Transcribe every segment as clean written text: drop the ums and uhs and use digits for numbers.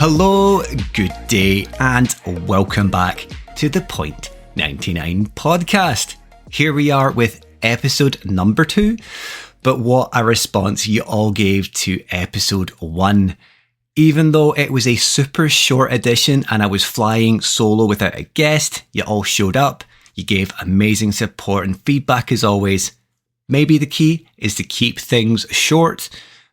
Hello, good day, and welcome back to the Point 99 podcast. Here we are with episode number 2, but what a response you all gave to episode 1. Even though it was a super short edition and I was flying solo without a guest, you all showed up, you gave amazing support and feedback as always. Maybe the key is to keep things short,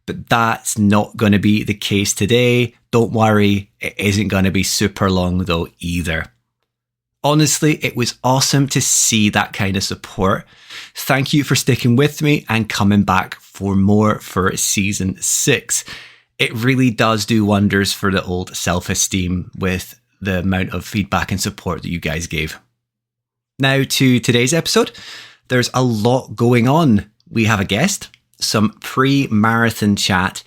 but that's not going to be the case today. Don't worry, it isn't going to be super long though either. Honestly, it was awesome to see that kind of support. Thank you for sticking with me and coming back for more for season 6. It really does do wonders for the old self-esteem with the amount of feedback and support that you guys gave. Now to today's episode. There's a lot going on. We have a guest, some pre-marathon chat,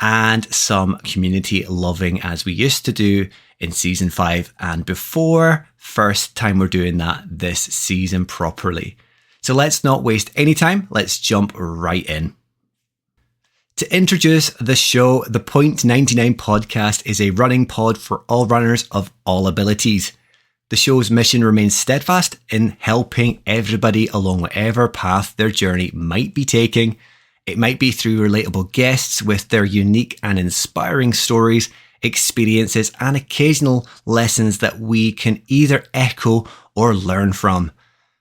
and some community loving as we used to do in season 5 and before. First time we're doing that this season properly. So let's not waste any time. Let's jump right in. To introduce the show, the Point 99 podcast is a running pod for all runners of all abilities. The show's mission remains steadfast in helping everybody along whatever path their journey might be taking. It might be through relatable guests with their unique and inspiring stories, experiences, and occasional lessons that we can either echo or learn from.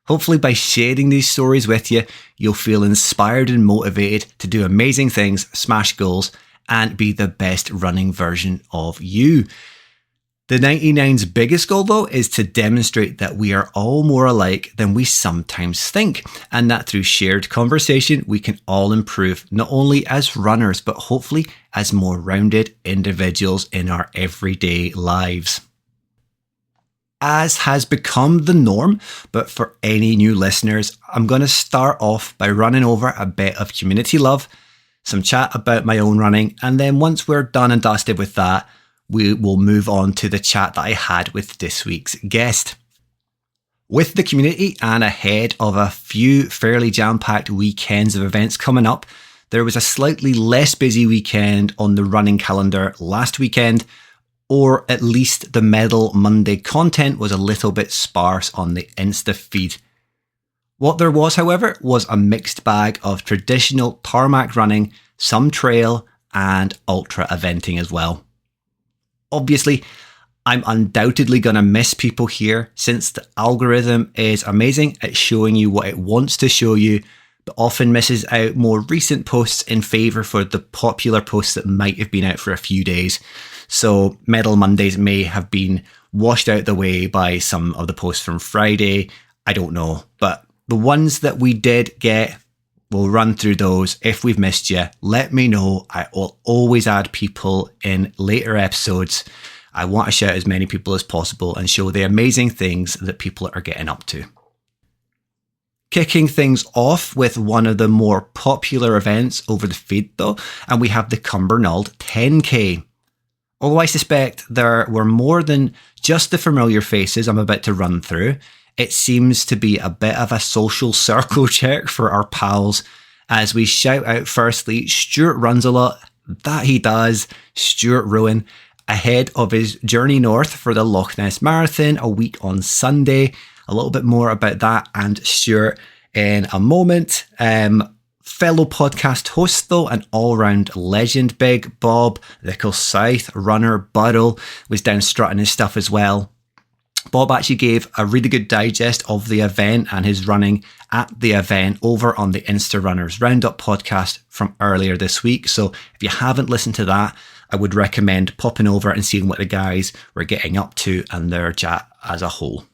Hopefully by sharing these stories with you, you'll feel inspired and motivated to do amazing things, smash goals, and be the best running version of you. The 99's biggest goal, though, is to demonstrate that we are all more alike than we sometimes think, and that through shared conversation, we can all improve, not only as runners, but hopefully as more rounded individuals in our everyday lives. As has become the norm, but for any new listeners, I'm going to start off by running over a bit of community love, some chat about my own running, and then once we're done and dusted with that, we will move on to the chat that I had with this week's guest. With the community and ahead of a few fairly jam-packed weekends of events coming up, there was a slightly less busy weekend on the running calendar last weekend, or at least the Medal Monday content was a little bit sparse on the Insta feed. What there was, however, was a mixed bag of traditional tarmac running, some trail, and ultra eventing as well. Obviously, I'm undoubtedly going to miss people here since the algorithm is amazing at showing you what it wants to show you, but often misses out more recent posts in favour for the popular posts that might have been out for a few days. So Medal Mondays may have been washed out the way by some of the posts from Friday. I don't know, but the ones that we did get, we'll run through those. If we've missed you, let me know. I will always add people in later episodes. I want to shout as many people as possible and show the amazing things that people are getting up to. Kicking things off with one of the more popular events over the feed though, and we have the Cumbernauld 10K. Although I suspect there were more than just the familiar faces I'm about to run through, it seems to be a bit of a social circle check for our pals as we shout out firstly, Stuart runs a lot, that he does, Stuart Rowan, ahead of his journey north for the Loch Ness Marathon a week on Sunday. A little bit more about that and Stuart in a moment. Fellow podcast host though, an all-round legend, Big Bob, the Scythe runner Burrell was down strutting his stuff as well. Bob actually gave a really good digest of the event and his running at the event over on the Insta Runners Roundup podcast from earlier this week. So if you haven't listened to that, I would recommend popping over and seeing what the guys were getting up to and their chat as a whole.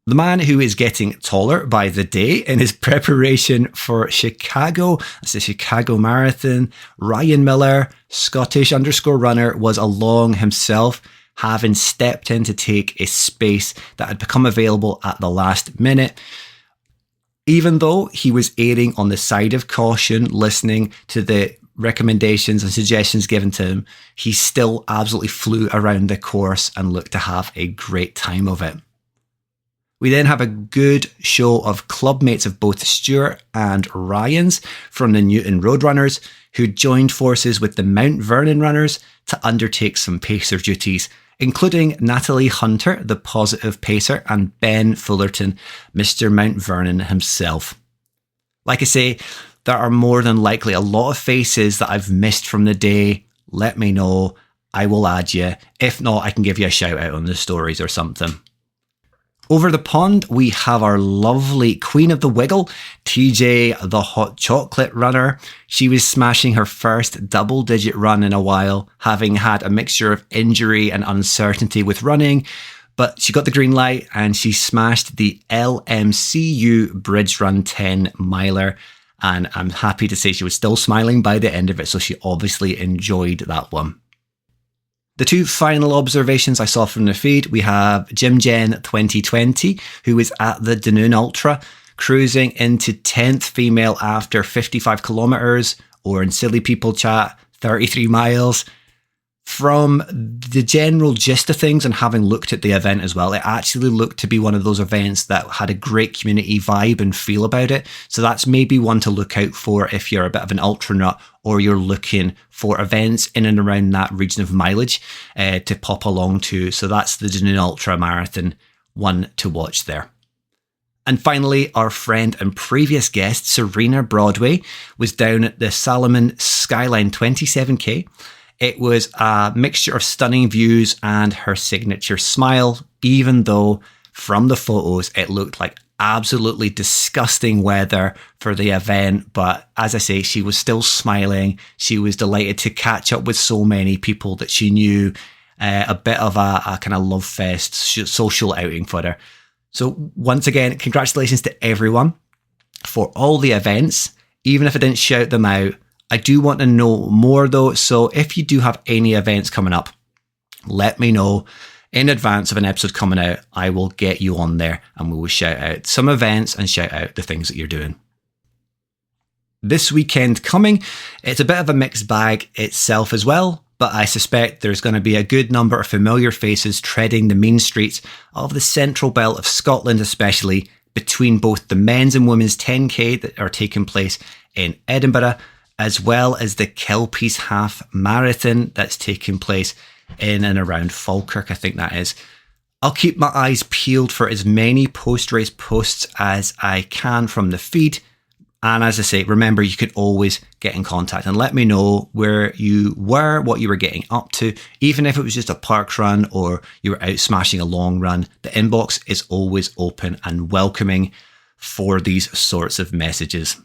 The man who is getting taller by the day in his preparation for Chicago, that's the Chicago Marathon, Ryan Miller, Scottish_runner, was along himself, having stepped in to take a space that had become available at the last minute. Even though he was erring on the side of caution, listening to the recommendations and suggestions given to him, he still absolutely flew around the course and looked to have a great time of it. We then have a good show of club mates of both Stuart and Ryan's from the Newton Roadrunners, who joined forces with the Mount Vernon runners to undertake some pacer duties, including Natalie Hunter, the positive pacer, and Ben Fullerton, Mr. Mount Vernon himself. Like I say, there are more than likely a lot of faces that I've missed from the day. Let me know. I will add you. If not, I can give you a shout out on the stories or something. Over the pond, we have our lovely Queen of the Wiggle, TJ, the hot chocolate runner. She was smashing her first double-digit run in a while, having had a mixture of injury and uncertainty with running, but she got the green light and she smashed the LMCU Bridge Run 10 miler. And I'm happy to say she was still smiling by the end of it, so she obviously enjoyed that one. The two final observations I saw from the feed, we have Jim Jen 2020, who was at the Dunoon Ultra, cruising into 10th female after 55 kilometres, or in silly people chat, 33 miles. From the general gist of things and having looked at the event as well, it actually looked to be one of those events that had a great community vibe and feel about it. So that's maybe one to look out for if you're a bit of an ultra nut or you're looking for events in and around that region of mileage to pop along to. So that's the Dunoon Ultra Marathon, one to watch there. And finally, our friend and previous guest, Serena Broadway, was down at the Salomon Skyline 27K. It was a mixture of stunning views and her signature smile, even though from the photos it looked like absolutely disgusting weather for the event. But as I say, she was still smiling. She was delighted to catch up with so many people that she knew. A bit of a kind of love fest social outing for her. So once again, congratulations to everyone for all the events. Even if I didn't shout them out, I do want to know more though, so if you do have any events coming up, let me know in advance of an episode coming out. I will get you on there and we will shout out some events and shout out the things that you're doing. This weekend coming, it's a bit of a mixed bag itself as well, but I suspect there's going to be a good number of familiar faces treading the mean streets of the central belt of Scotland, especially between both the men's and women's 10k that are taking place in Edinburgh, as well as the Kelpies Half Marathon that's taking place in and around Falkirk, I think that is. I'll keep my eyes peeled for as many post-race posts as I can from the feed. And as I say, remember, you could always get in contact and let me know where you were, what you were getting up to, even if it was just a park run or you were out smashing a long run. The inbox is always open and welcoming for these sorts of messages.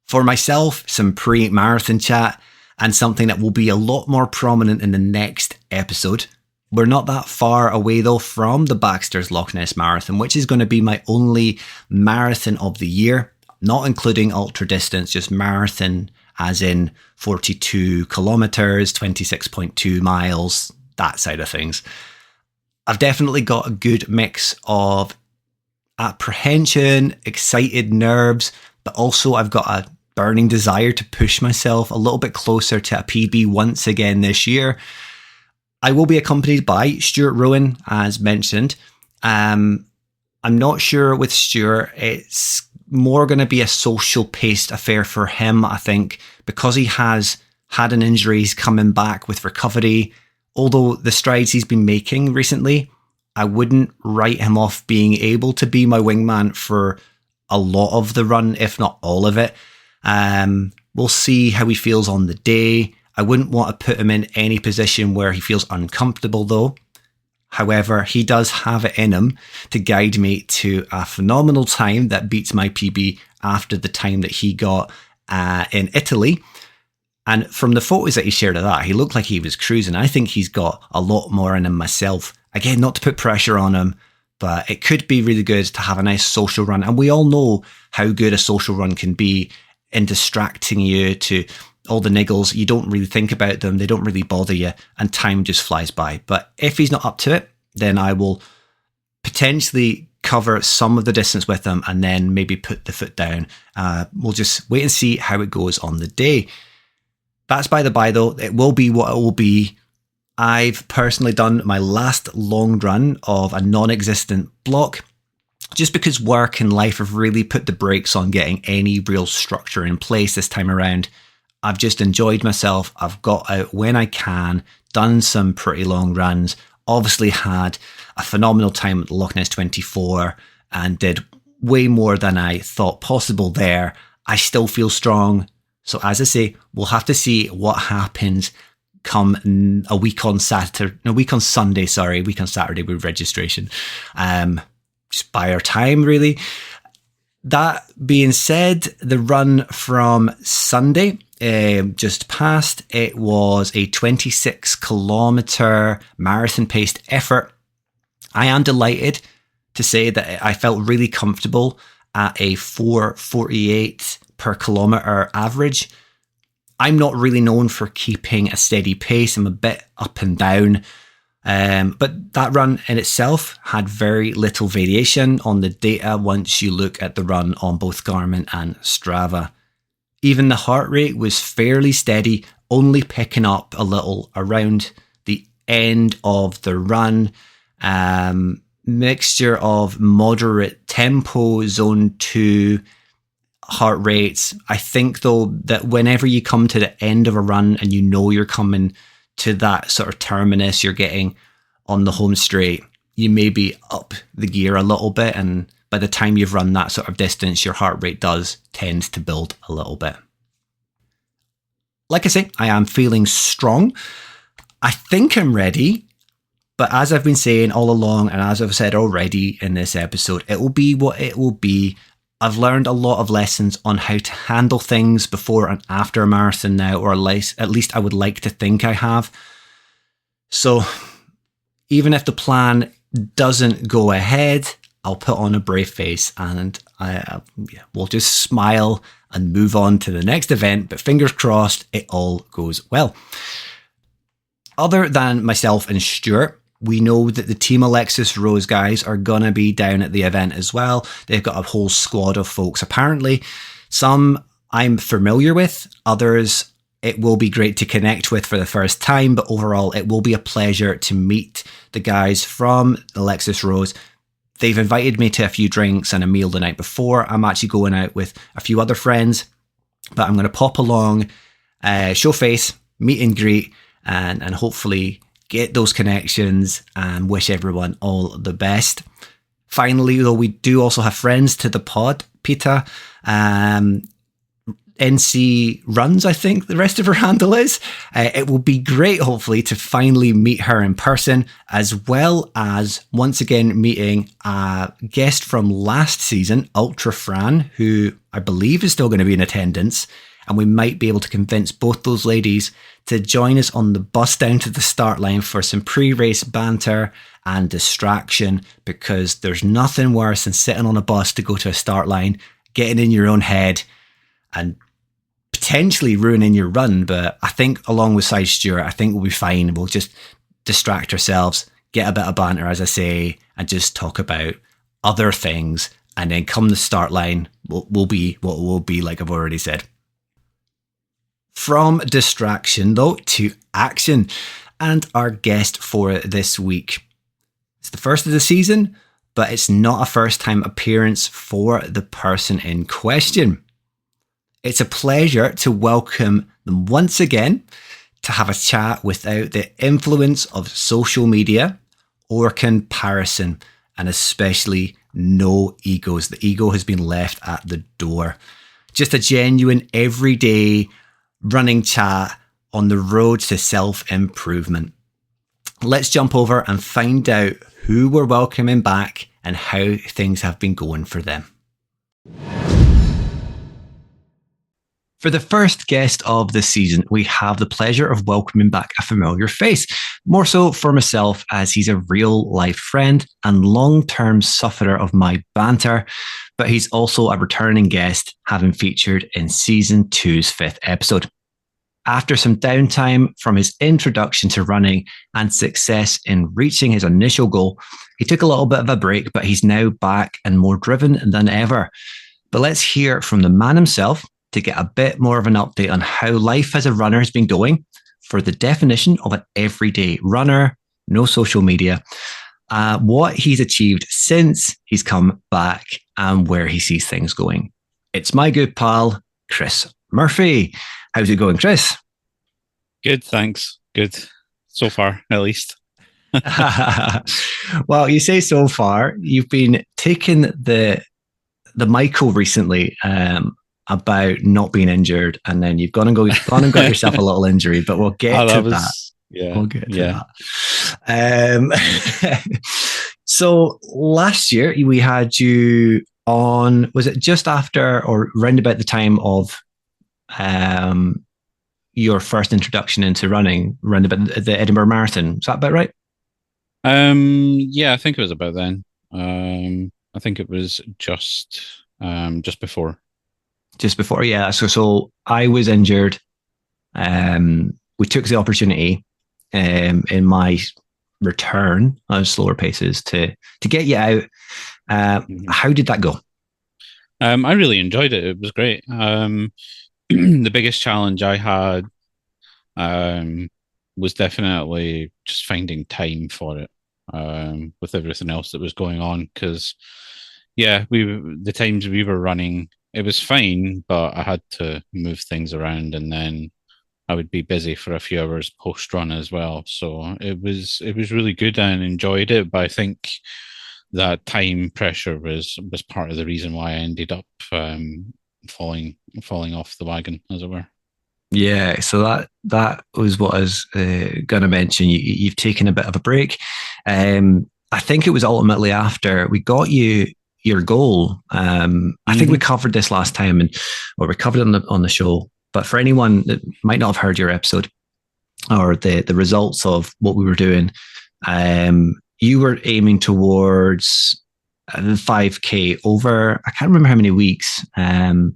For myself, some pre-marathon chat and something that will be a lot more prominent in the next episode. We're not that far away though from the Baxter's Loch Ness Marathon, which is going to be my only marathon of the year, not including ultra distance, just marathon as in 42 kilometres, 26.2 miles, that side of things. I've definitely got a good mix of apprehension, excited nerves, but also I've got a burning desire to push myself a little bit closer to a PB once again this year. I will be accompanied by Stuart Rowan, as mentioned. I'm not sure with Stuart. It's more going to be a social-paced affair for him, I think, because he has had an injury. He's coming back with recovery. Although the strides he's been making recently, I wouldn't write him off being able to be my wingman for a lot of the run, if not all of it. We'll see how he feels on the day. I wouldn't want to put him in any position where he feels uncomfortable though. However, he does have it in him to guide me to a phenomenal time that beats my PB after the time that he got in Italy. And from the photos that he shared of that, he looked like he was cruising. I think he's got a lot more in him myself. Again, not to put pressure on him, but it could be really good to have a nice social run. And we all know how good a social run can be in distracting you to all the niggles. You don't really think about them. They don't really bother you and time just flies by. But if he's not up to it, then I will potentially cover some of the distance with him and then maybe put the foot down. We'll just wait and see how it goes on the day. That's by the by though. It will be what it will be. I've personally done my last long run of a non-existent block just because work and life have really put the brakes on getting any real structure in place this time around. I've just enjoyed myself. I've got out when I can, done some pretty long runs, obviously had a phenomenal time at the Loch Ness 24 and did way more than I thought possible there. I still feel strong. So as I say, we'll have to see what happens come a week on Saturday with registration. Just by our time, really. That being said, the run from Sunday just passed, it was a 26 kilometer marathon paced effort. I am delighted to say that I felt really comfortable at a 4:48 per kilometer average. I'm not really known for keeping a steady pace. I'm a bit up and down. But that run in itself had very little variation on the data once you look at the run on both Garmin and Strava. Even the heart rate was fairly steady, only picking up a little around the end of the run. Mixture of moderate tempo, zone 2 heart rates. I think though that whenever you come to the end of a run and you know you're coming to that sort of terminus, you're getting on the home straight, you maybe up the gear a little bit, and by the time you've run that sort of distance, your heart rate does tend to build a little bit. Like I say, I am feeling strong. I think I'm ready, but as I've been saying all along, and as I've said already in this episode, it will be what it will be. I've learned a lot of lessons on how to handle things before and after a marathon now, or at least I would like to think I have. So even if the plan doesn't go ahead, I'll put on a brave face and we'll just smile and move on to the next event. But fingers crossed, it all goes well. Other than myself and Stuart, we know that the Team Alexis Rose guys are going to be down at the event as well. They've got a whole squad of folks, apparently. Some I'm familiar with, others it will be great to connect with for the first time, but overall it will be a pleasure to meet the guys from Alexis Rose. They've invited me to a few drinks and a meal the night before. I'm actually going out with a few other friends, but I'm going to pop along, show face, meet and greet, and hopefully get those connections and wish everyone all the best. Finally, though, we do also have friends to the pod. Peta, NC Runs, I think the rest of her handle is. It will be great, hopefully, to finally meet her in person, as well as once again meeting a guest from last season, Ultra Fran, who I believe is still going to be in attendance. And we might be able to convince both those ladies to join us on the bus down to the start line for some pre-race banter and distraction, because there's nothing worse than sitting on a bus to go to a start line, getting in your own head and potentially ruining your run. But I think along with Side Stuart, I think we'll be fine. We'll just distract ourselves, get a bit of banter, as I say, and just talk about other things. And then come the start line, we'll be what we'll be, like I've already said. From distraction, though, to action, and our guest for this week. It's the first of the season, but it's not a first-time appearance for the person in question. It's a pleasure to welcome them once again to have a chat without the influence of social media or comparison, and especially no egos. The ego has been left at the door. Just a genuine, everyday running chat on the road to self-improvement. Let's jump over and find out who we're welcoming back and how things have been going for them. For the first guest of the season, we have the pleasure of welcoming back a familiar face, more so for myself as he's a real life friend and long-term sufferer of my banter, but he's also a returning guest, having featured in season 2's 5th episode. After some downtime from his introduction to running and success in reaching his initial goal, he took a little bit of a break, but he's now back and more driven than ever. But let's hear from the man himself to get a bit more of an update on how life as a runner has been going for the definition of an everyday runner, no social media, what he's achieved since he's come back, and where he sees things going. It's my good pal, Chris Murphy. How's it going, Chris? Good, thanks. Good. So far, at least. Well, you say so far. You've been taking the Michael recently about not being injured, and then you've gone and got yourself a little injury. But we'll Oh, get to that that. was, yeah, We'll get to yeah. that. So last year we had you on. Was it just after or round about the time of um, your first introduction into running, round about the Edinburgh Marathon? Is that about right? Yeah, I think it was about then. I think it was just before. Just before, yeah. So I was injured. We took the opportunity in my return on slower paces to get you out. Mhm. How did that go? I really enjoyed it. It was great. The biggest challenge I had um, was definitely just finding time for it with everything else that was going on. Because yeah, the times we were running, it was fine, but I had to move things around, and then I would be busy for a few hours post run as well. So it was really good and enjoyed it. But I think that time pressure was part of the reason why I ended up falling falling off the wagon, as it were. Yeah, so that was what I was going to mention. You've taken a bit of a break. I think it was ultimately after we got you your goal. I think we Hmm. covered this last time, or we covered it on the show. But for anyone that might not have heard your episode or the results of what we were doing, you were aiming towards the 5K over. I can't remember how many weeks, and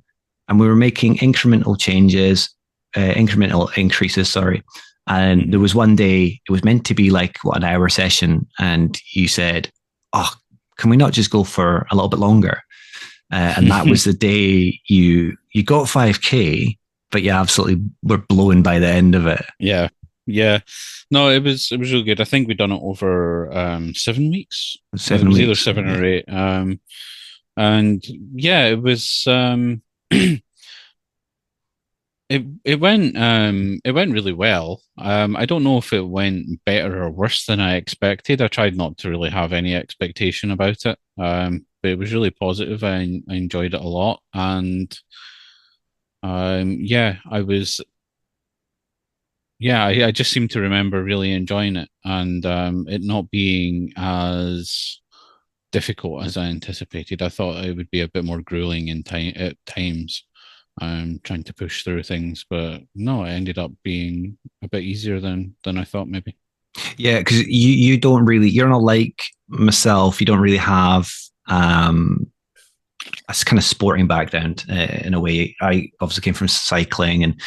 we were making incremental changes, incremental increases. Sorry. And there Hmm. was one day it was meant to be like what, an hour session, and you said, "Oh, can we not just go for a little bit longer?" And that was the day you got 5K, but you absolutely were blown by the end of it. Yeah, yeah. No, it was really good. I think we'd done it over 7 weeks. It Seven was either weeks. seven Yeah. or eight. And yeah, it went really well. I don't know if it went better or worse than I expected. I tried not to really have any expectation about it. But it was really positive. I enjoyed it a lot, and yeah, I just seem to remember really enjoying it, and it not being as difficult as I anticipated. I thought it would be a bit more grueling in time at times, trying to push through things, but no, it ended up being a bit easier than I thought maybe. Yeah, because you don't really, you're not like myself. You don't really have a kind of sporting background in a way. I obviously came from cycling and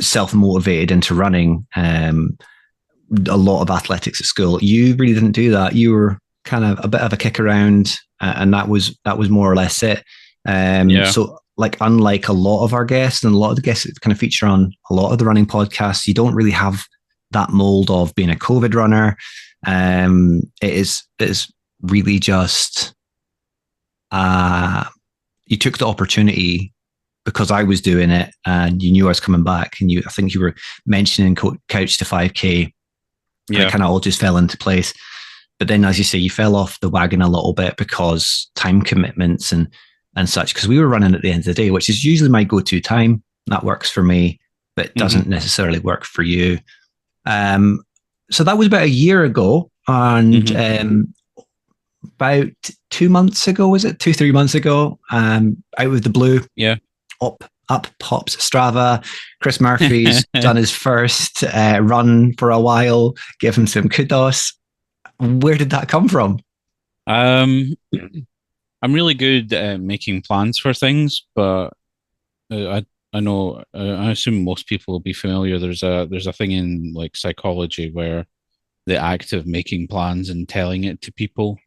self motivated into running. A lot of athletics at school. You really didn't do that. You were kind of a bit of a kick around, and that was more or less it. Yeah. So like unlike a lot of our guests and a lot of the guests that kind of feature on a lot of the running podcasts, you don't really have that mold of being a COVID runner. It is really just you took the opportunity because I was doing it and you knew I was coming back, and I think you were mentioning couch to 5K, and it Yeah. kind of all just fell into place. But then, as you say, you fell off the wagon a little bit because time commitments and such. Because we were running at the end of the day, which is usually my go-to time. That works for me, but it Hmm. doesn't necessarily work for you. Um, so that was about a year ago, and Hmm. about 2 months ago, was it 2, 3 months ago? Out of the blue, Yeah. up pops Strava. Chris Murphy's done his first run for a while. Give him some kudos. Where did that come from? um, I'm really good at making plans for things, but I know I assume most people will be familiar. There's a thing in like psychology where the act of making plans and telling it to people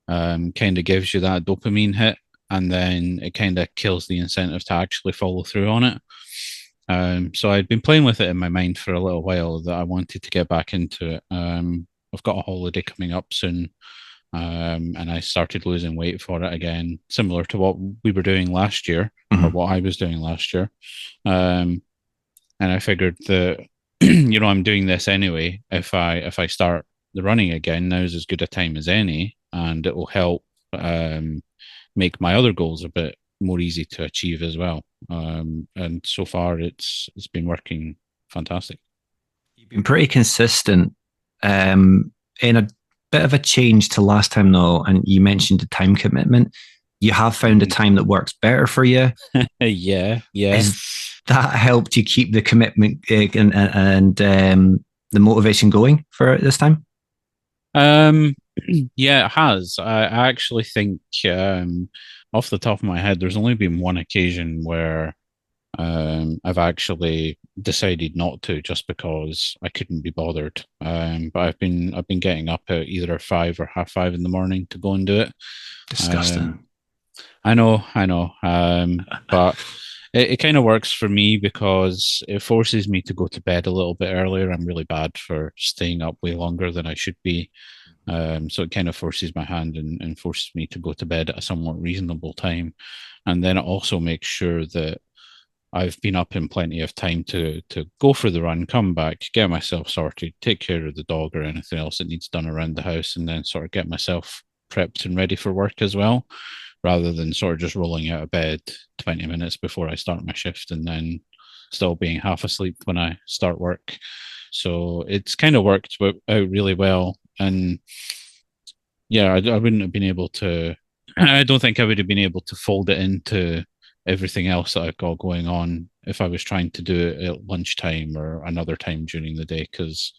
kind of gives you that dopamine hit, and then it kind of kills the incentive to actually follow through on it. So I'd been playing with it in my mind for a little while that I wanted to get back into it. I've got a holiday coming up soon, and I started losing weight for it again, similar to what we were doing last year, or Mhm. what I was doing last year. Um, and I figured that I'm doing this anyway. If I start the running again, now's as good a time as any, and it will help um, make my other goals a bit more easy to achieve as well. And so far, it's been working fantastic. You've been pretty consistent in a bit of a change to last time, though. And you mentioned the time commitment. You have found a time that works better for you. Yeah, yeah. Is that helped you keep the commitment and the motivation going for it this time? Um, yeah, it has. I actually think, off the top of my head, there's only been one occasion where I've actually decided not to, just because I couldn't be bothered. But I've been getting up at either 5 or half 5 in the morning to go and do it. Um, Disgusting. I know. But it kind of works for me because it forces me to go to bed a little bit earlier. I'm really bad for staying up way longer than I should be. So it kind of forces my hand and forces me to go to bed at a somewhat reasonable time. And then it also makes sure that I've been up in plenty of time to go for the run, come back, get myself sorted, take care of the dog or anything else that needs done around the house, and then sort of get myself prepped and ready for work as well, rather than sort of just rolling out of bed 20 minutes before I start my shift and then still being half asleep when I start work. So it's kind of worked out really well. And yeah, I wouldn't have been able to. I don't think I would have been able to fold it into everything else that I've got going on if I was trying to do it at lunchtime or another time during the day. Because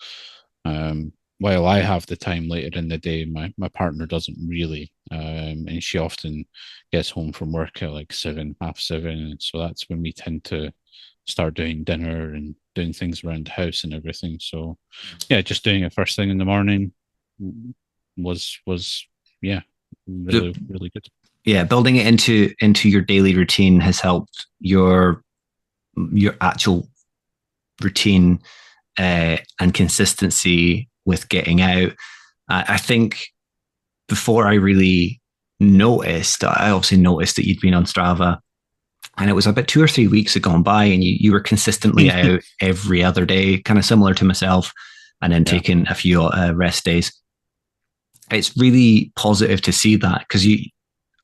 while I have the time later in the day, my partner doesn't really, and she often gets home from work at like 7, half 7, and so that's when we tend to start doing dinner and doing things around the house and everything. So yeah, just doing it first thing in the morning was yeah, So, really really good. yeah, building it into your daily routine has helped your actual routine and consistency with getting out. I think before I really noticed, I obviously noticed that you'd been on Strava, and it was about 2 or 3 weeks had gone by, and you were consistently out every other day, kind of similar to myself, and then Yeah, taking a few rest days. It's really positive to see that because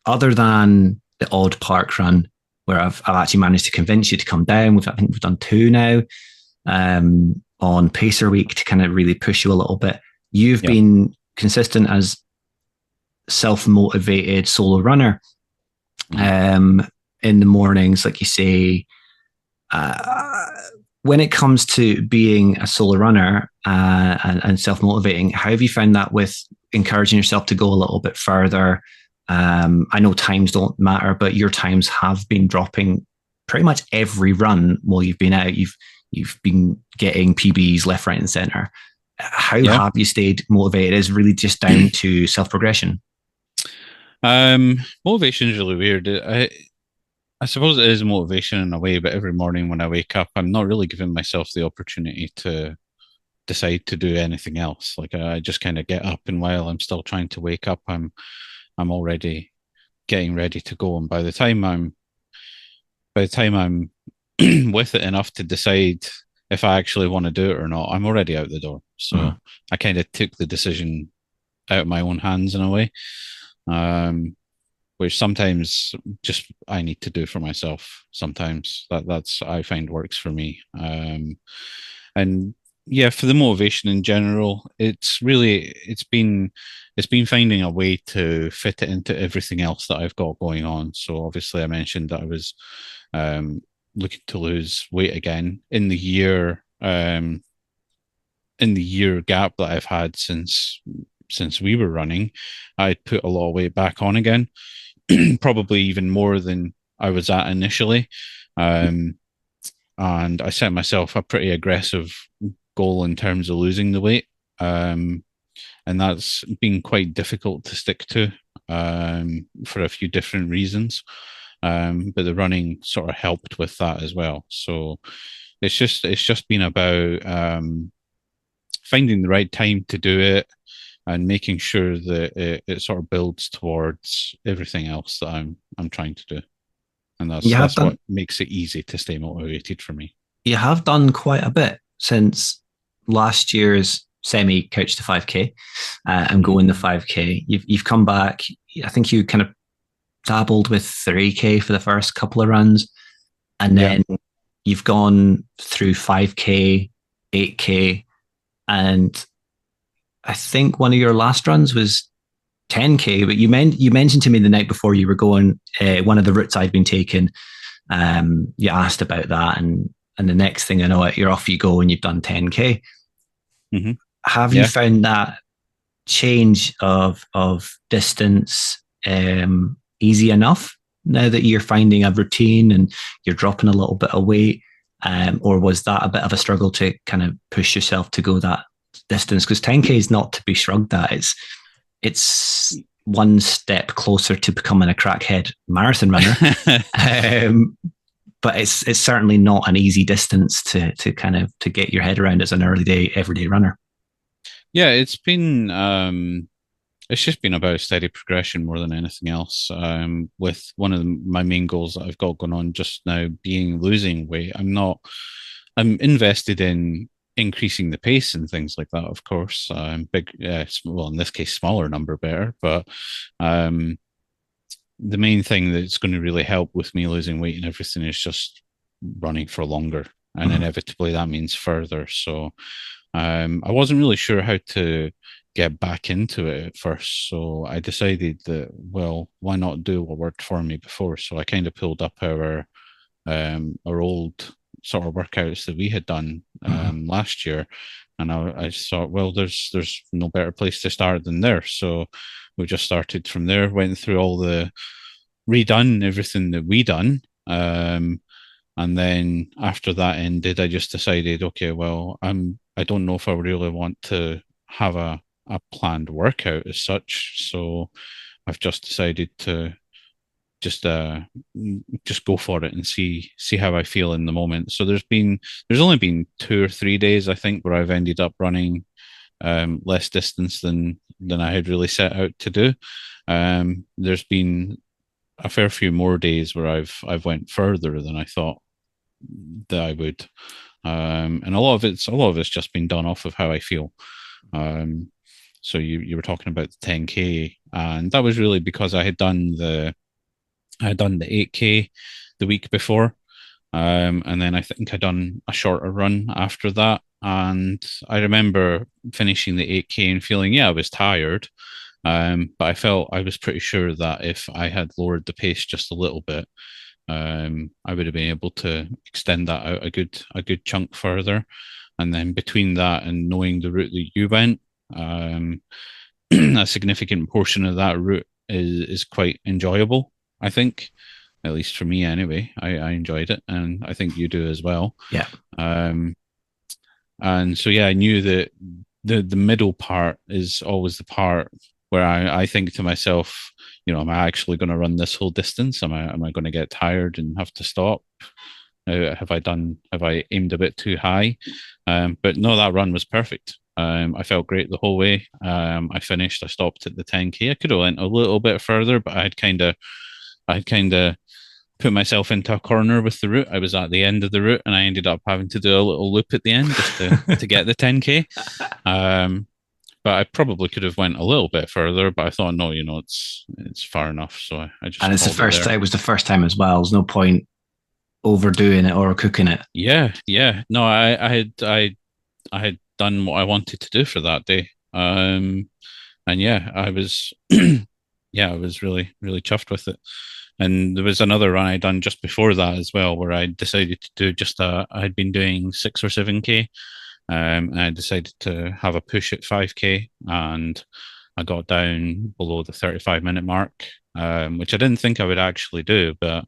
other than the odd park run where I've actually managed to convince you to come down. I think we've done two now on Pacer Week to kind of really push you a little bit. You've yeah, been consistent as self-motivated solo runner mm, um, in the mornings, like you say. Uh, when it comes to being a solo runner and self-motivating, how have you found that with encouraging yourself to go a little bit further? I know times don't matter, but your times have been dropping pretty much every run while you've been out. You've been getting PBs left, right, and center. How yeah. have you stayed motivated? Is really just down to self progression. Motivation is really weird. I suppose it is motivation in a way, but every morning when I wake up, I'm not really giving myself the opportunity to decide to do anything else. Like I just kind of get up, and while I'm still trying to wake up, I'm already getting ready to go. And by the time I'm with it enough to decide if I actually want to do it or not, I'm already out the door. Mm. So I kind of took the decision out of my own hands in a way, which sometimes just I need to do for myself. Sometimes that's I find works for me. And yeah, for the motivation in general, it's been finding a way to fit it into everything else that I've got going on. So obviously, I mentioned that I was um, looking to lose weight again in the year gap that I've had since we were running. I put a lot of weight back on again, probably even more than I was at initially. Um, and I set myself a pretty aggressive goal in terms of losing the weight. Um, and that's been quite difficult to stick to for a few different reasons. but the running sort of helped with that as well. So it's just been about finding the right time to do it and making sure that it sort of builds towards everything else that I'm trying to do. And You have that's done what makes it easy to stay motivated for me. you have done quite a bit since last year's semi couch to 5K and Mm-hmm. going the 5K. You've come back. I think you kind of dabbled with 3K for the first couple of runs, and Yeah. then you've gone through 5K, 8K, and I think one of your last runs was 10K. But you mentioned to me the night before you were going one of the routes I'd been taking. You asked about that, and the next thing I know, you're off you go, and you've done 10K. Mm-hmm. Have you Yeah. found that change of distance easy enough now that you're finding a routine and you're dropping a little bit of weight? Or was that a bit of a struggle to kind of push yourself to go that distance? Because 10K is not to be shrugged at. It's one step closer to becoming a crackhead marathon runner. Um, but it's certainly not an easy distance to kind of to get your head around as an early day everyday runner. Yeah, it's just been about steady progression more than anything else. With one of my main goals that I've got going on just now being losing weight. I'm invested in increasing the pace and things like that, of course. Big, well, in this case, smaller number better, but um, the main thing that's going to really help with me losing weight and everything is just running for longer. And Mhm. inevitably that means further. So I wasn't really sure how to get back into it at first. So I decided that, well, why not do what worked for me before? So I kind of pulled up our old sort of workouts that we had done Mhm. last year. And I just thought, well, there's no better place to start than there. So we just started from there, went through all the redone everything that we done. And then after that ended, I just decided, okay, well, I don't know if I really want to have a planned workout as such. So I've just decided to just uh just go for it and see how I feel in the moment. So there's only been 2 or 3 days I think where I've ended up running less distance than I had really set out to do. There's been a fair few more days where I've went further than I thought that I would. And a lot of it's just been done off of how I feel. Um, so you were talking about the 10K, and that was really because I had done the 8K the week before, and then I think I'd done a shorter run after that. And I remember finishing the 8K and feeling, yeah, I was tired, but I felt I was pretty sure that if I had lowered the pace just a little bit, I would have been able to extend that out a good chunk further. And then between that and knowing the route that you went, a significant portion of that route is quite enjoyable. I think, at least for me anyway. I enjoyed it, and I think you do as well. Yeah. Um, and so yeah, I knew that the middle part is always the part where I think to myself, am I actually going to run this whole distance? Am I going to get tired and have to stop? Have I aimed a bit too high? But no, that run was perfect. I felt great the whole way. I finished. I stopped at the 10K. I could have went a little bit further, but I had kind of put myself into a corner with the route. I was at the end of the route, and I ended up having to do a little loop at the end just to get the 10K. Um, but I probably could have went a little bit further, but I thought, no, it's far enough, so I just And it's the called it first. there. It was the first time as well. There's no point overdoing it or cooking it. Yeah, yeah. No, I had done what I wanted to do for that day. And yeah, I was really, really chuffed with it. And there was another run I'd done just before that as well, where I decided to do I'd been doing 6 or 7K, and I decided to have a push at 5K, and I got down below the 35-minute mark, which I didn't think I would actually do, but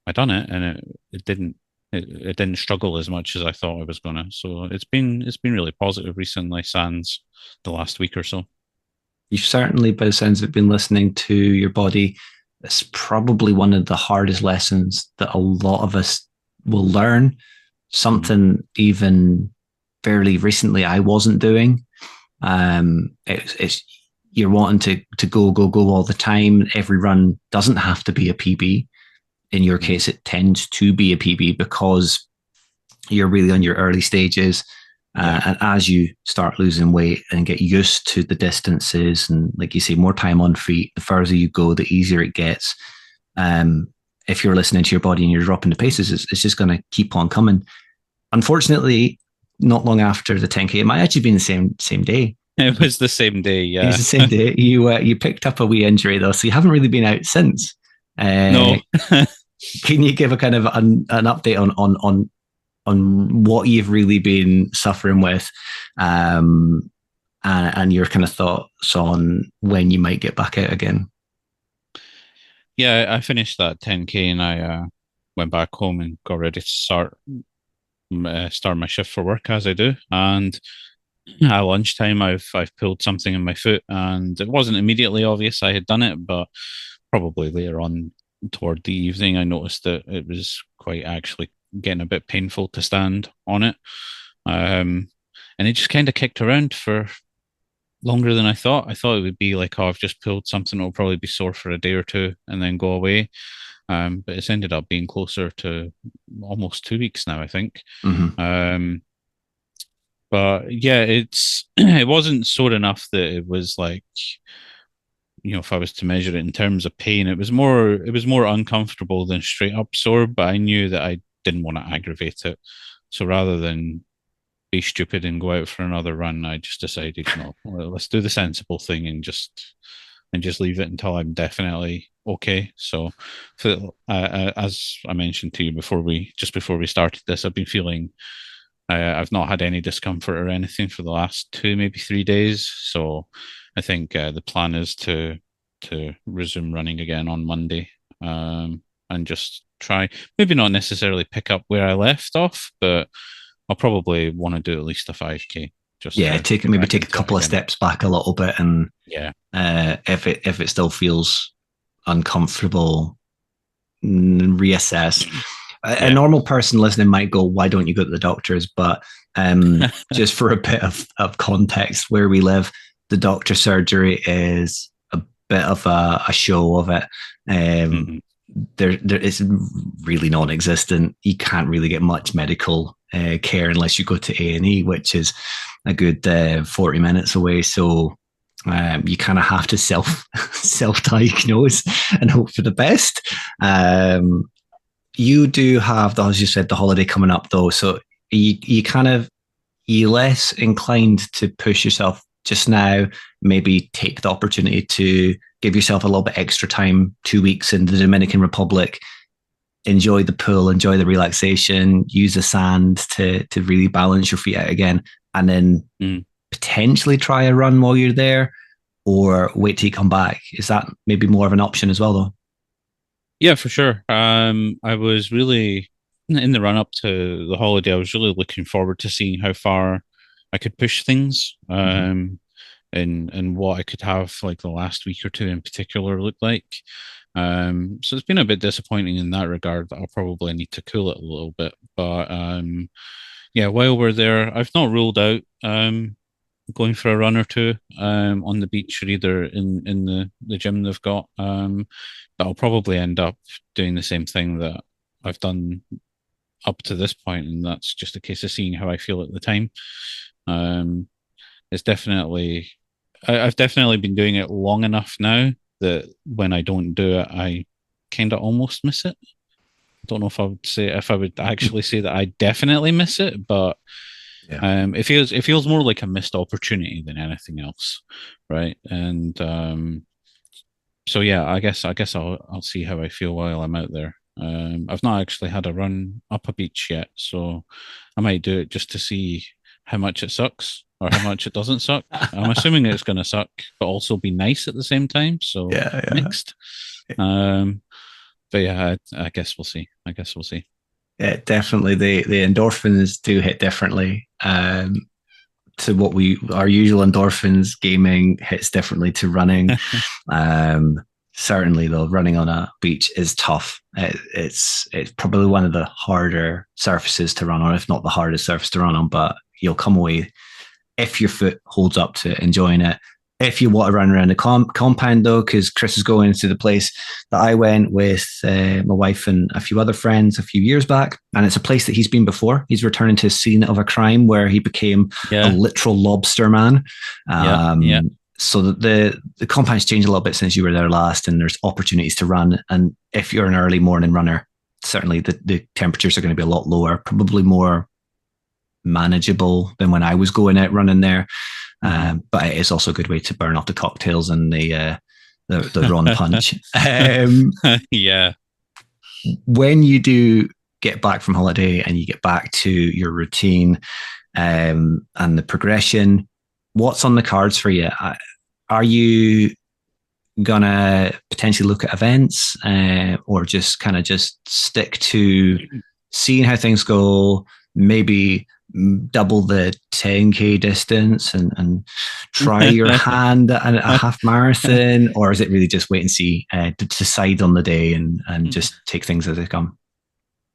I done it, and it didn't struggle as much as I thought I was gonna. So it's been really positive recently, sans the last week or so. You've certainly, by the sounds of it, been listening to your body. it's probably one of the hardest lessons that a lot of us will learn. Something even fairly recently I wasn't doing. It's you're wanting to go all the time. Every run doesn't have to be a PB. In your case, it tends to be a PB because you're really on your early stages. And as you start losing weight and get used to the distances and, like you say, more time on feet, the further you go, the easier it gets. If you're listening to your body and you're dropping the paces, it's just going to keep on coming. Unfortunately, not long after the 10K, it might actually be the same day. It was the same day, It yeah. was the same day. You picked up a wee injury though, so you haven't really been out since. No. Can you give a kind of an update on what you've really been suffering with, and your kind of thoughts on when you might get back out again? Yeah, I finished that 10K and I went back home and got ready to start my shift for work as I do. And at lunchtime, I've pulled something in my foot, and it wasn't immediately obvious I had done it, but probably later on toward the evening, I noticed that it was quite actually getting a bit painful to stand on it. And it just kind of kicked around for longer than I thought. I thought it would be like, oh, I've just pulled something that'll probably be sore for a day or two and then go away. But it's ended up being closer to almost 2 weeks now, I think. Mm-hmm. But yeah, it wasn't sore enough that it was like, if I was to measure it in terms of pain, it was more uncomfortable than straight up sore, but I knew that I didn't want to aggravate it. So rather than be stupid and go out for another run, I just decided, no, well, let's do the sensible thing and just leave it until I'm definitely okay. So, as I mentioned to you before we started this, I've been feeling I've not had any discomfort or anything for the last 2, maybe 3 days. So, I think the plan is to resume running again on Monday, and just try, maybe not necessarily pick up where I left off, but I'll probably want to do at least a 5K just Yeah, to take get back a into it couple of again. steps back a little bit, and Yeah. if it still feels uncomfortable, reassess. A Yeah. normal person listening might go, "Why don't you go to the doctors?" But just for a bit of context, where we live, the doctor surgery is a bit of a show of it. Um, Hmm. there is really non-existent. You can't really get much medical care unless you go to A&E, which is a good 40 minutes away. So you kind of have to self diagnose and hope for the best. You do have, as you said, the holiday coming up though, so you kind of, you less inclined to push yourself just now. Maybe take the opportunity to give yourself a little bit extra time, 2 weeks in the Dominican Republic, enjoy the pool, enjoy the relaxation, use the sand to really balance your feet out again, and then Mm. potentially try a run while you're there, or wait till you come back. Is that maybe more of an option as well, though? Yeah, for sure. I was really in the run up to the holiday. I was really looking forward to seeing how far I could push things, Mm-hmm. and what I could have like the last week or two in particular look like. So it's been a bit disappointing in that regard. That I'll probably need to cool it a little bit, but yeah, while we're there, I've not ruled out going for a run or two on the beach or either in the gym they've got. But I'll probably end up doing the same thing that I've done up to this point, and that's just a case of seeing how I feel at the time. Um, it's definitely I've definitely been doing it long enough now that when I don't do it, I kind of almost miss it. I don't know if I would actually say that I definitely miss it, but Yeah. it feels more like a missed opportunity than anything else, right? And so yeah, I guess I'll see how I feel while I'm out there. I've not actually had a run up a beach yet, so I might do it just to see how much it sucks or how much it doesn't suck. I'm assuming it's going to suck, but also be nice at the same time. So Yeah, yeah. mixed. Um, but yeah, I guess we'll see. I guess we'll see. Yeah, definitely. The endorphins do hit differently. To what we our usual endorphins, gaming hits differently to running. Um, Certainly, though, running on a beach is tough. It's probably one of the harder surfaces to run on, if not the hardest surface to run on. But you'll come away, if your foot holds up to it, enjoying it. If you want to run around the compound, though, because Chris is going to the place that I went with my wife and a few other friends a few years back, and it's a place that he's been before. He's returning to a scene of a crime where he became a Yeah, literal lobster man. yeah, yeah. So the compound's changed a little bit since you were there last, and there's opportunities to run. And if you're an early morning runner, certainly the temperatures are going to be a lot lower, probably more manageable than when I was going out running there. But it is also a good way to burn off the cocktails and the Ron punch. Yeah. When you do get back from holiday and you get back to your routine and the progression, what's on the cards for you? Are you gonna potentially look at events or just kind of just stick to seeing how things go, maybe double the 10K distance and try your hand at a half marathon, or is it really just wait and see, to decide on the day and just take things as they come?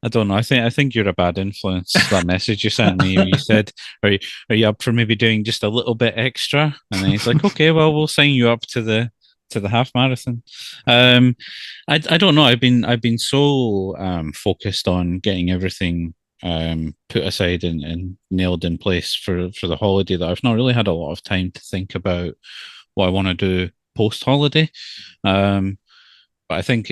I don't know. I think you're a bad influence. That message you sent me, you said, "Are you up for maybe doing just a little bit extra?" And then he's like, "Okay, well, we'll sign you up to the half marathon." Um, I don't know. I've been so focused on getting everything put aside and nailed in place for the holiday that I've not really had a lot of time to think about what I want to do post holiday. Um, but I think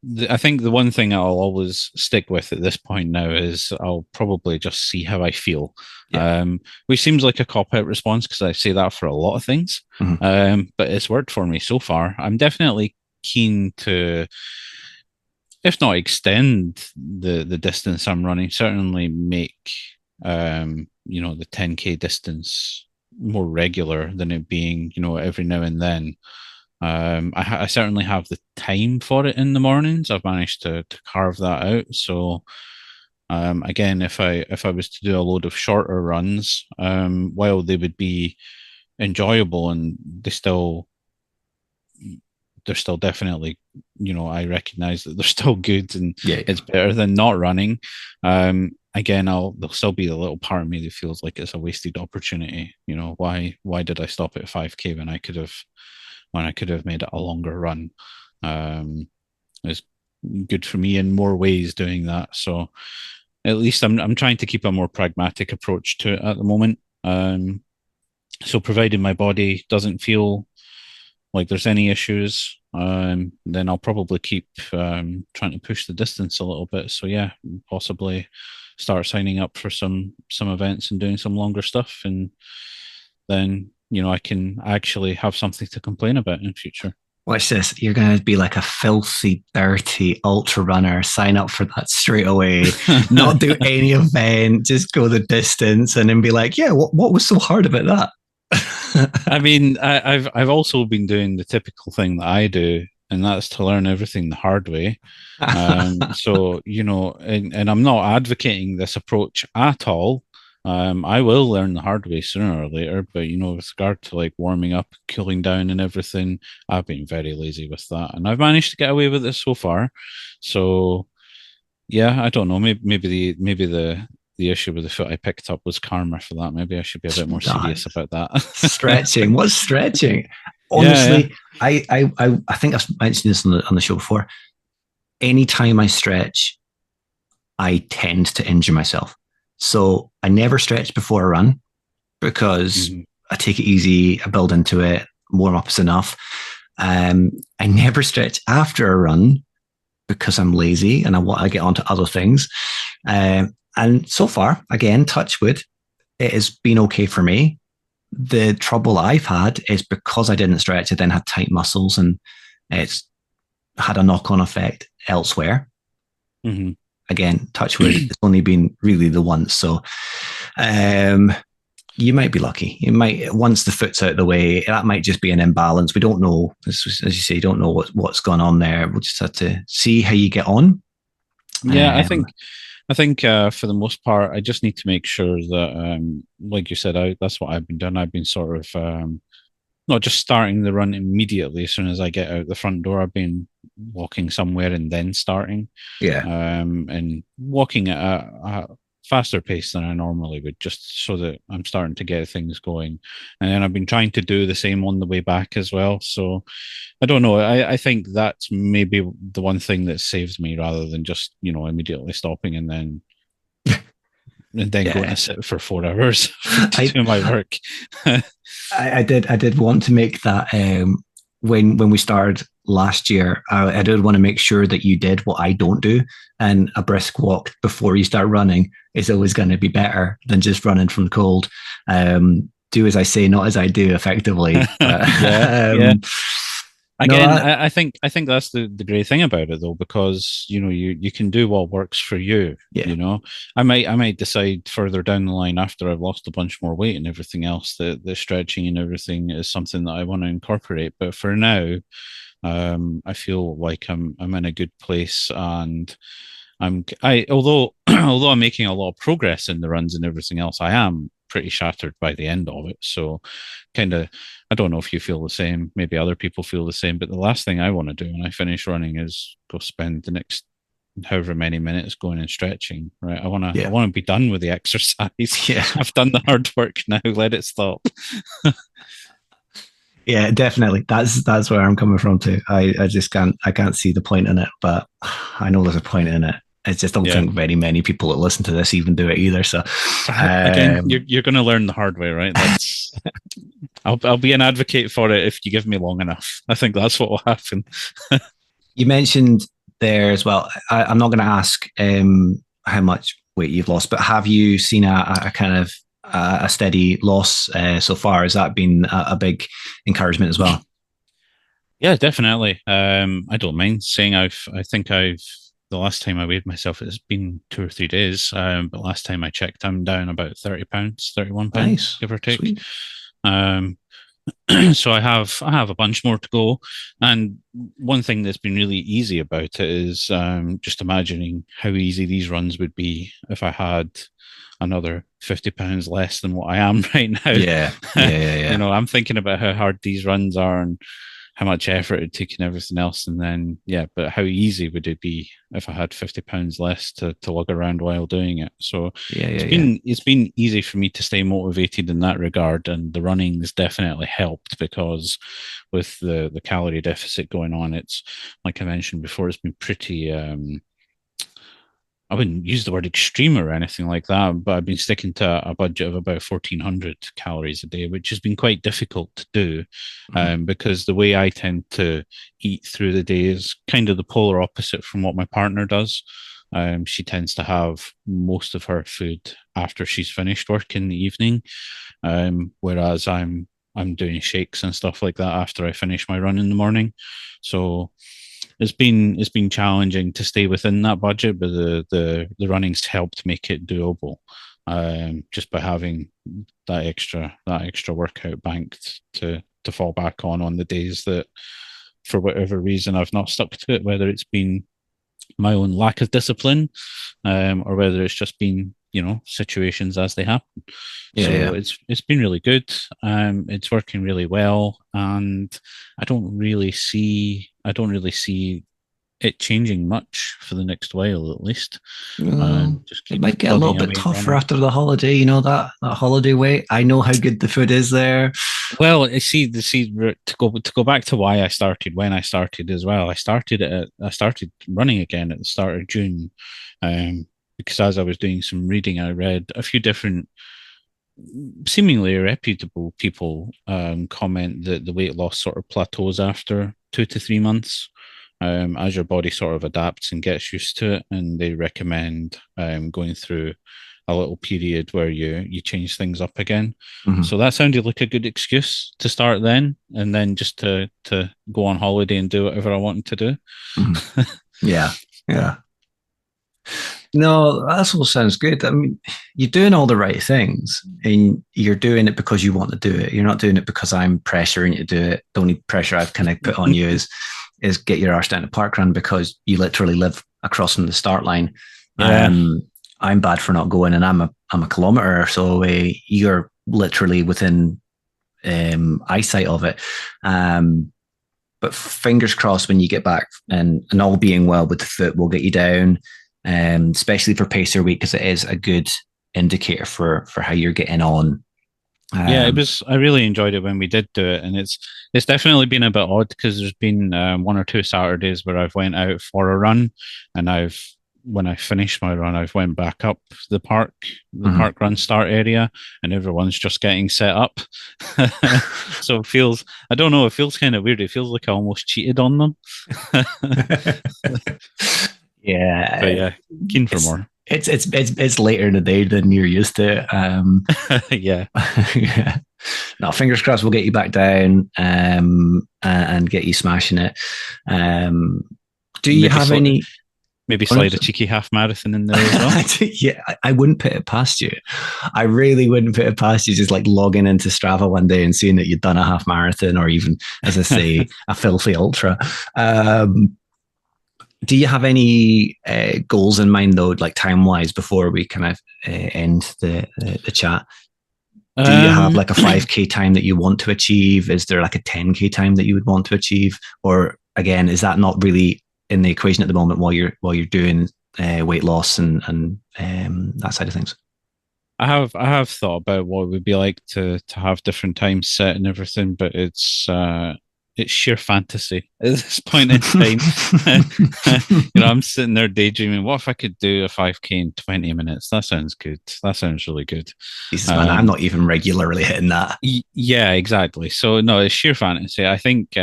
the one thing I'll always stick with at this point now is I'll probably just see how I feel, Yeah. which seems like a cop out response because I say that for a lot of things, Mhm. but it's worked for me so far. I'm definitely keen to, if not extend the distance I'm running, certainly make the 10K distance more regular than it being every now and then. I certainly have the time for it in the mornings. I've managed to carve that out. So again, if I was to do a load of shorter runs, while they would be enjoyable and they're still definitely, I recognize that they're still good and Yeah. it's better than not running. Again, there'll still be a little part of me that feels like it's a wasted opportunity. Why did I stop at 5K when I could have made it a longer run? It's good for me in more ways doing that. So at least I'm trying to keep a more pragmatic approach to it at the moment. So provided my body doesn't feel like there's any issues, then I'll probably keep trying to push the distance a little bit. So yeah, possibly start signing up for some events and doing some longer stuff, and then I can actually have something to complain about in future. Watch this. You're going to be like a filthy, dirty ultra runner. Sign up for that straight away. Not do any event. Just go the distance, and then be like, "Yeah, what was so hard about that?" I mean, I've also been doing the typical thing that I do, and that's to learn everything the hard way. So and I'm not advocating this approach at all. I will learn the hard way sooner or later, but with regard to like warming up, cooling down, and everything, I've been very lazy with that, and I've managed to get away with it so far. So yeah, I don't know. Maybe the issue with the foot I picked up was karma for that. Maybe I should be a bit more serious about that. Stretching. What's stretching? Yeah, Honestly, I think I've mentioned this on the show before. Anytime I stretch, I tend to injure myself. So I never stretch before a run because yeah. I take it easy, I build into it, warm up is enough. I never stretch after a run because I'm lazy and I want to get onto other things. And so far, again, touch wood, it has been okay for me. The trouble I've had is because I didn't stretch, I then had tight muscles and it's had a knock on effect elsewhere. Hmm. Again, touch wood, it's only been really the once. So um, you might be lucky. You might, once the foot's out of the way, that might just be an imbalance. We don't know. As you say, you don't know what's going on there. We'll just have to see how you get on. Yeah, I think for the most part, I just need to make sure that, like you said, that's what I've been doing. I've been sort of not just starting the run immediately as soon as I get out the front door. I've been walking somewhere and then starting, Yeah. and walking at a faster pace than I normally would, just so that I'm starting to get things going. And then I've been trying to do the same on the way back as well. So I don't know. I think that's maybe the one thing that saves me rather than just, immediately stopping and then going Yeah. to sit for 4 hours to I, do my work. I did want to make that when we started last year. I did want to make sure that you did what I don't do, and a brisk walk before you start running is always going to be better than just running from the cold. Do as I say, not as I do, effectively. But Yeah, yeah. no, Again, I think that's the great thing about it though, because you can do what works for you. yeah, I might decide further down the line after I've lost a bunch more weight and everything else that the stretching and everything is something that I want to incorporate. But for now, I feel like I'm in a good place, and although although I'm making a lot of progress in the runs and everything else, I am pretty shattered by the end of it. So, kind of, I don't know if you feel the same. Maybe other people feel the same. But the last thing I want to do when I finish running is go spend the next however many minutes going and stretching. Right? I want to I yeah, want to be done with the exercise. yeah. I've done the hard work now. Let it stop. Yeah, definitely. That's where I'm coming from too. I just can't see the point in it, but I know there's a point in it. I just don't Yeah. think very many people that listen to this even do it either. So, Again, you're um, you're going to learn the hard way, right? That's I'll be an advocate for it if you give me long enough. I think that's what will happen. you mentioned there as well. I'm not going to ask how much weight you've lost, but have you seen a kind of a steady loss so far? Has that been a big encouragement as well? Yeah, definitely. I don't mind saying I think the last time I weighed myself, it's been 2 or 3 days. But last time I checked, I'm down about 30 pounds, 31 pounds, Nice, give or take. sweet. Um, so I have a bunch more to go. And one thing that's been really easy about it is just imagining how easy these runs would be if I had another 50 pounds less than what I am right Yeah, now. yeah, yeah, yeah. I'm thinking about how hard these runs are and how much effort it'd take and everything else. And then, yeah, but how easy would it be if I had 50 pounds less to lug around while doing it? So Yeah, it's yeah, yeah. been it's been easy for me to stay motivated in that regard. And the running's definitely helped because with the calorie deficit going on, it's like I mentioned before, it's been pretty I wouldn't use the word extreme or anything like that, but I've been sticking to a budget of about 1,400 calories a day, which has been quite difficult to do Mhm. because the way I tend to eat through the day is kind of the polar opposite from what my partner does. She tends to have most of her food after she's finished work in the evening, whereas I'm doing shakes and stuff like that after I finish my run in the morning. So it's been challenging to stay within that budget, but the running's helped make it doable. Just by having that extra workout banked to fall back on the days that, for whatever reason, I've not stuck to it, whether it's been my own lack of discipline, or whether it's just been situations as they happen. Yeah, So yeah. it's been really good. It's working really well, and I don't really see it changing much for the next while, at least. Well, Just it keep might get a little plugging bit away and tougher running. after the holiday. You know that holiday weight. I know how good the food is there. Well, I see to go back to why I started when I started as well. I started running again at the start of June, because as I was doing some reading, I read a few different seemingly reputable people comment that the weight loss sort of plateaus after 2 to 3 months, as your body sort of adapts and gets used to it. And they recommend going through a little period where you change things up again. Mhm, So that sounded like a good excuse to start then, and then just to go on holiday and do whatever I wanted to do. mhm. Yeah, yeah. No, that all sounds good. I mean, you're doing all the right things, and you're doing it because you want to do it. You're not doing it because I'm pressuring you to do it. The only pressure I've kind of put on you is get your arse down to parkrun because you literally live across from the start line. Yeah. I'm bad for not going, and I'm a kilometer or so away. You're literally within eyesight of it. But fingers crossed when you get back, and all being well with the foot, we'll get you down, especially for Pacer Week, because it is a good indicator for how you're getting on. Yeah, it was. I really enjoyed it when we did do it, and it's definitely been a bit odd because there's been one or two Saturdays where I've went out for a run, and when I finished my run, I've went back up the park run start area, and everyone's just getting set up. So it feels, I don't know, it feels kind of weird. It feels like I almost cheated on them. Yeah, But yeah, keen for more. it's later in the day than you're used to. Yeah. Yeah. Now, fingers crossed, we'll get you back down, and get you smashing it. Do you Maybe have any? maybe slide a cheeky half marathon in there as well. Yeah, I wouldn't put it past you. I really wouldn't put it past you. Just like logging into Strava one day and seeing that you've done a half marathon, or even, as I say, a filthy ultra. Do you have any goals in mind though, like time wise, before we kind of end the chat? Do you have like a 5K time that you want to achieve? Is there like a 10K time that you would want to achieve? Or again, is that not really in the equation at the moment while you're doing weight loss and that side of things? I have thought about what it would be like to have different times set and everything, but it's sheer fantasy at this point in time. I'm sitting there daydreaming. What if I could do a 5K in 20 minutes? That sounds good. That sounds really good. Jesus, man, I'm not even regularly hitting that. Yeah, exactly. So no, it's sheer fantasy. I think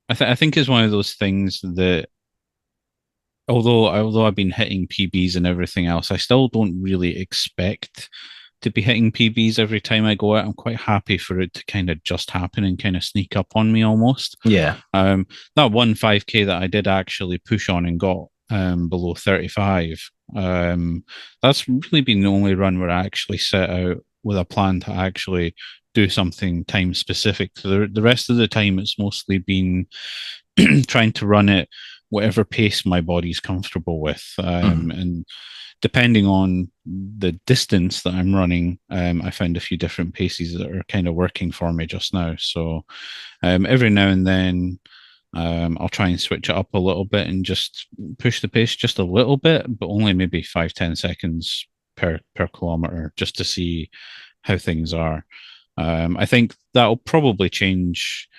I think it's one of those things that although I've been hitting PBs and everything else, I still don't really expect to be hitting PBs every time I go out. I'm quite happy for it to kind of just happen and kind of sneak up on me almost. Yeah. That one 5K that I did actually push on and got below 35. That's really been the only run where I actually set out with a plan to actually do something time specific. So the rest of the time, it's mostly been trying to run it whatever pace my body's comfortable with. And depending on the distance that I'm running, I found a few different paces that are kind of working for me just now. So every now and then, I'll try and switch it up a little bit and just push the pace just a little bit, but only maybe 5-10 seconds per kilometer, just to see how things are. I think that'll probably change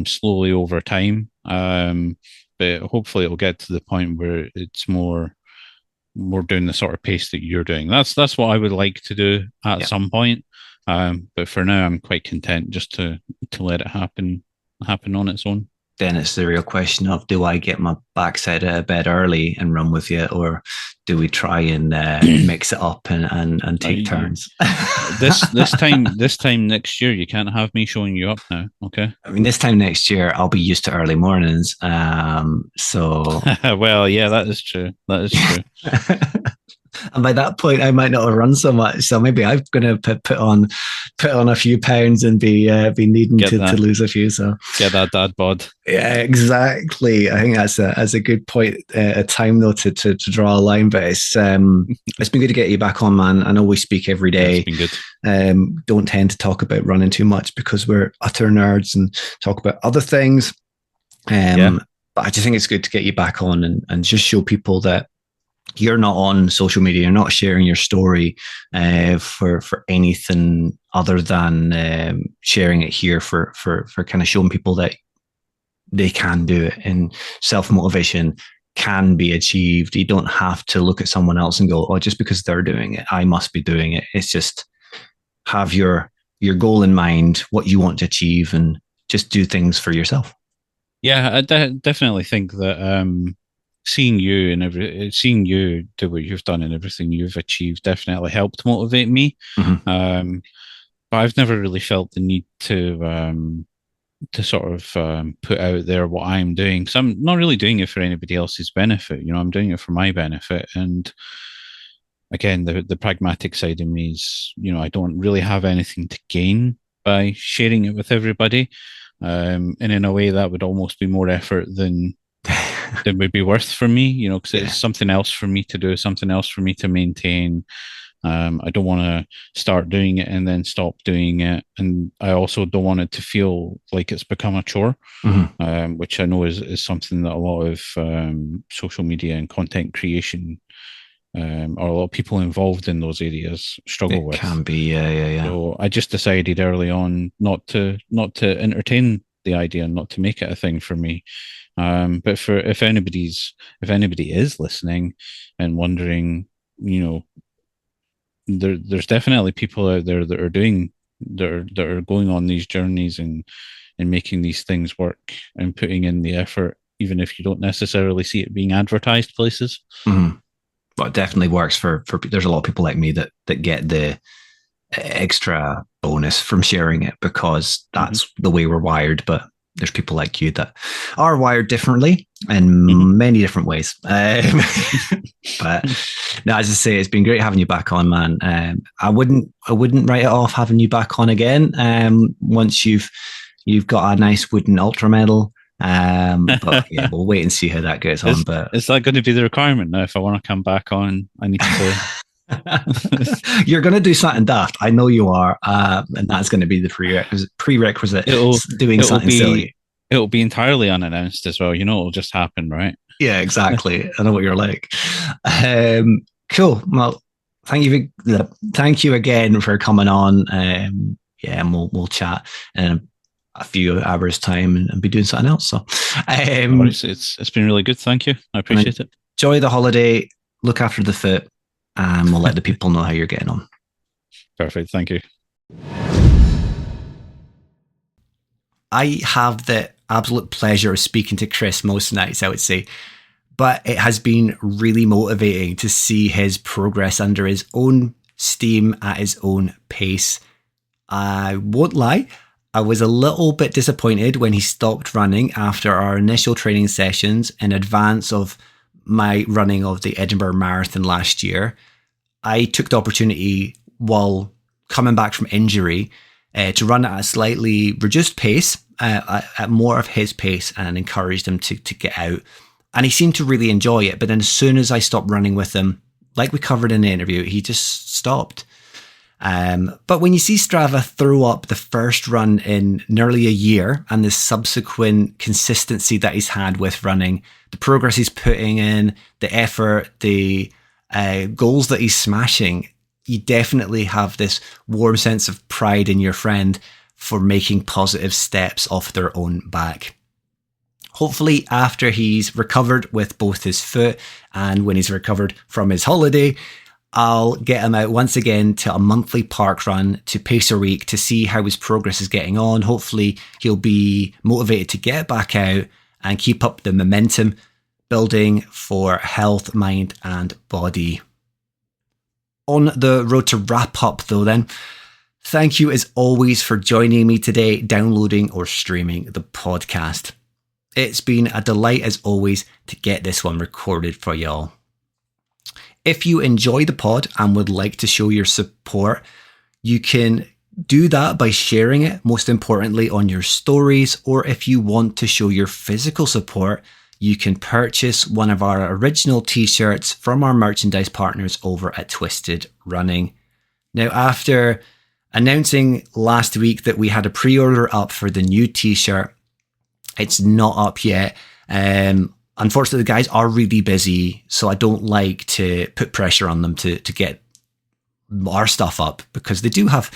slowly over time, but hopefully it'll get to the point where it's more doing the sort of pace that you're doing. That's what I would like to do at some point. But for now, I'm quite content just to let it happen on its own. Then it's the real question of, do I get my backside out of bed early and run with you, or do we try and mix it up and take turns? This time next year, you can't have me showing you up now. Okay. I mean, this time next year, I'll be used to early mornings. So well, yeah, that is true. That is true. And by that point, I might not have run so much. So maybe I'm going to put on a few pounds and be needing to lose a few. So get that dad bod. Yeah, exactly. I think that's a good point, a time though to draw a line. But it's been good to get you back on, man. I know we speak every day. It's been good. Don't tend to talk about running too much because we're utter nerds and talk about other things. But I just think it's good to get you back on and just show people that you're not on social media, you're not sharing your story for anything other than sharing it here for kind of showing people that they can do it, and self-motivation can be achieved. You don't have to look at someone else and go, oh, just because they're doing it, I must be doing it. It's just have your goal in mind, what you want to achieve, and just do things for yourself. Yeah, I definitely think that seeing you do what you've done and everything you've achieved definitely helped motivate me. Mm-hmm. But I've never really felt the need to sort of put out there what I'm doing. So I'm not really doing it for anybody else's benefit. I'm doing it for my benefit. And again, the pragmatic side of me is, I don't really have anything to gain by sharing it with everybody. And in a way that would almost be more effort than would be worth for me, because it's something else for me to do, something else for me to maintain. I don't want to start doing it and then stop doing it. And I also don't want it to feel like it's become a chore, which I know is something that a lot of social media and content creation or a lot of people involved in those areas struggle with. It can be, yeah. So I just decided early on not to entertain the idea and not to make it a thing for me. But for if anybody is listening and wondering, there's definitely people out there that are going on these journeys and making these things work and putting in the effort, even if you don't necessarily see it being advertised places. But it definitely works for there's a lot of people like me that get the extra bonus from sharing it because that's the way we're wired. But there's people like you that are wired differently in many different ways. But no, as I say, it's been great having you back on, man. I wouldn't write it off having you back on again. Once you've got a nice wooden ultra medal. But yeah, we'll wait and see how that goes on. But is that going to be the requirement now? If I want to come back on, I need to. You're going to do something daft. I know you are, and that's going to be the prerequisite. Doing something silly. It'll be entirely unannounced as well. It'll just happen, right? Yeah, exactly. I know what you're like. Cool. Well, thank you again for coming on. And we'll chat in a few hours' time and be doing something else. So, it's been really good. Thank you. I appreciate it. Enjoy the holiday. Look after the foot. And we'll let the people know how you're getting on. Perfect. Thank you. I have the absolute pleasure of speaking to Chris most nights, I would say. But it has been really motivating to see his progress under his own steam at his own pace. I won't lie, I was a little bit disappointed when he stopped running after our initial training sessions in advance of my running of the Edinburgh Marathon last year. I took the opportunity while coming back from injury to run at a slightly reduced pace, at more of his pace, and encouraged him to get out. And he seemed to really enjoy it. But then as soon as I stopped running with him, like we covered in the interview, he just stopped. But when you see Strava throw up the first run in nearly a year and the subsequent consistency that he's had with running, the progress he's putting in, the effort, the goals that he's smashing, you definitely have this warm sense of pride in your friend for making positive steps off their own back. Hopefully after he's recovered with both his foot and when he's recovered from his holiday, I'll get him out once again to a monthly park run to Pacer Week to see how his progress is getting on. Hopefully he'll be motivated to get back out and keep up the momentum building for health, mind and body. On the road to wrap up though then, thank you as always for joining me today, downloading or streaming the podcast. It's been a delight as always to get this one recorded for y'all. If you enjoy the pod and would like to show your support, you can do that by sharing it, most importantly on your stories, or if you want to show your physical support, you can purchase one of our original t-shirts from our merchandise partners over at Twisted Running. Now, after announcing last week that we had a pre-order up for the new t-shirt, it's not up yet. Unfortunately, the guys are really busy, so I don't like to put pressure on them to get our stuff up because they do have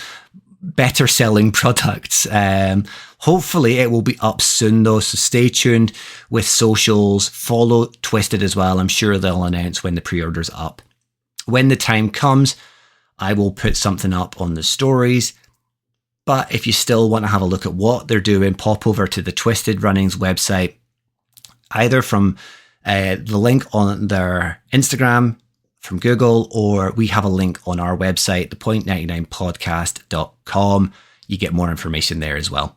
better selling products. Hopefully it will be up soon though, so stay tuned with socials. Follow Twisted as well. I'm sure they'll announce when the pre-order's up. When the time comes, I will put something up on the stories. But if you still want to have a look at what they're doing, pop over to the Twisted Running's website, either from the link on their Instagram from Google, or we have a link on our website, thepoint99podcast.com. You get more information there as well.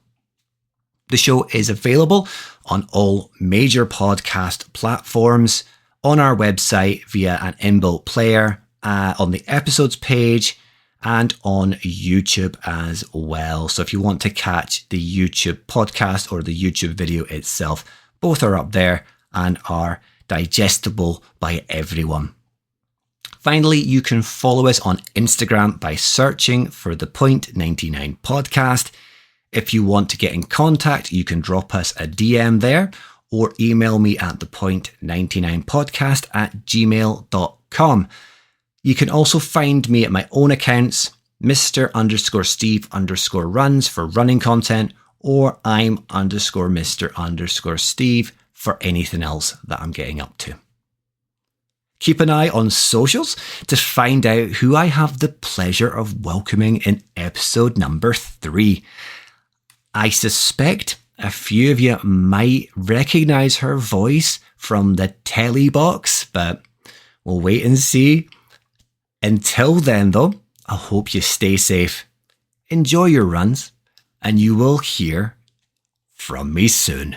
The show is available on all major podcast platforms, on our website via an inbuilt player, on the episodes page, and on YouTube as well. So if you want to catch the YouTube podcast or the YouTube video itself, both are up there and are digestible by everyone. Finally, you can follow us on Instagram by searching for the Point 99 podcast. If you want to get in contact, you can drop us a DM there or email me at thepoint99podcast@gmail.com. You can also find me at my own accounts, Mr_Steve_runs for running content, or I'm_Mr_Steve for anything else that I'm getting up to. Keep an eye on socials to find out who I have the pleasure of welcoming in episode number 3. I suspect a few of you might recognise her voice from the telly box, but we'll wait and see. Until then, though, I hope you stay safe, enjoy your runs, and you will hear from me soon.